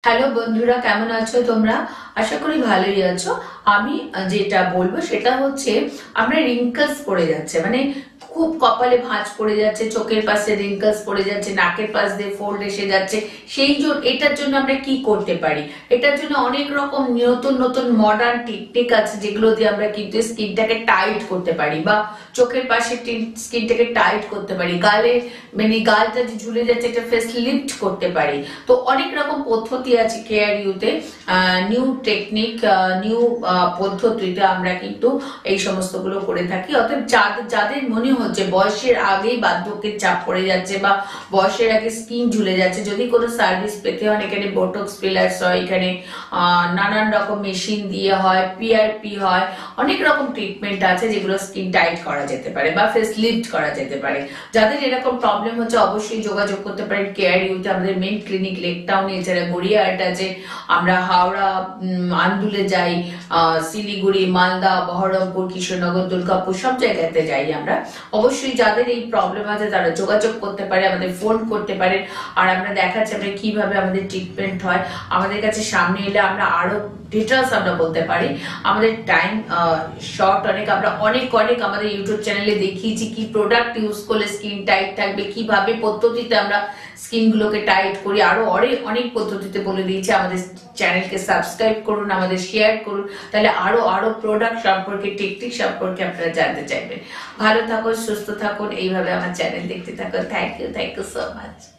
Hello বন্ধুরা, কেমন আছো তোমরা? আশা করি ভালোই আছো। আমি যেটা বলবো সেটা হচ্ছে আমরা রিঙ্কলস পড়ে যাচ্ছে, মানে খুব কপালে ভাঁজ পড়ে যাচ্ছে, চোখের পাশে রিঙ্কলস পড়ে যাচ্ছে, নাকের পাশ দিয়ে ফোল্ড এসে যাচ্ছে। সেই জন্য এটার জন্য আমরা কি করতে পারি? এটার জন্য অনেক রকম নতুন নতুন মডার্ন টেকনিক আছে, যেগুলো দিয়ে আমরা কিন্তু স্কিনটাকে টাইট করতে পারি, বা চোখের পাশে স্কিনটাকে টাইট করতে পারি, গালে মানে গালটা যে ঝুলে যাচ্ছে এটা ফেস লিফট করতে পারি। তো অনেক রকম পদ্ধতি আছে কেয়ার ইউতে, নিউ টেকনিক, নিউ পদ্ধতিতে আমরা কিন্তু এই সমস্ত গুলো করে থাকি। অতএব যাদের মনে হচ্ছে বয়সের আগেই বার্ধক্যের চাপ পড়ে যাচ্ছে বা বয়সের আগে স্কিন ঝুলে যাচ্ছে, যদি কোনো সার্ভিস পেতে হয়, এখানে বোটক্স ফিলার্স হয়, এখানে নানান রকম মেশিন দিয়ে হয়, পিআরপি হয়, অনেক রকম ট্রিটমেন্ট আছে যেগুলো স্কিন টাইট করা যেতে পারে বা ফেস লিফট করা যেতে পারে। যাদের এরকম প্রবলেম হচ্ছে অবশ্যই যোগাযোগ করতে পারেন কেয়ার ইউতে। আমাদের মেন ক্লিনিক লেক টাউনে, এছাড়া গড়িয়াহাট আছে, আমরা হাওড়া, আন্দুলে যাই, শিলিগুড়ি, মালদা, বহরমপুর, কৃষ্ণনগর, দুর্গাপুর সব জায়গাতে যাই আমরা। অবশ্যই যাদের এই প্রবলেম আছে তারা যোগাযোগ করতে পারে, আমাদের ফোন করতে পারেন, আর আমরা দেখাচ্ছি আমরা কিভাবে আমাদের ট্রিটমেন্ট হয়। আমাদের কাছে সামনে এলে আমরা আরো ডিটেলস আমরা বলতে পারি। আমাদের টাইম শর্ট অনেক, আমরা অনেক অনেক আমাদের ইউটিউব চ্যানেলে দেখিয়েছি কি প্রোডাক্ট ইউজ করলে স্কিন টাইট থাকবে, কিভাবে পদ্ধতিতে আমরা স্কিন গুলোকে টাইট করি, আরো অনেক অনেক পদ্ধতিতে বলে দিয়েছি। আমাদের চ্যানেলকে সাবস্ক্রাইব করুন, আমাদের শেয়ার করুন, তাহলে আরো আরো প্রোডাক্ট সম্পর্কে, টেকনিক সম্পর্কে আপনারা জানতে চাইবেন। ভালো থাকুন, সুস্থ থাকুন, এইভাবে আমার চ্যানেল দেখতে থাকুন। Thank you so much.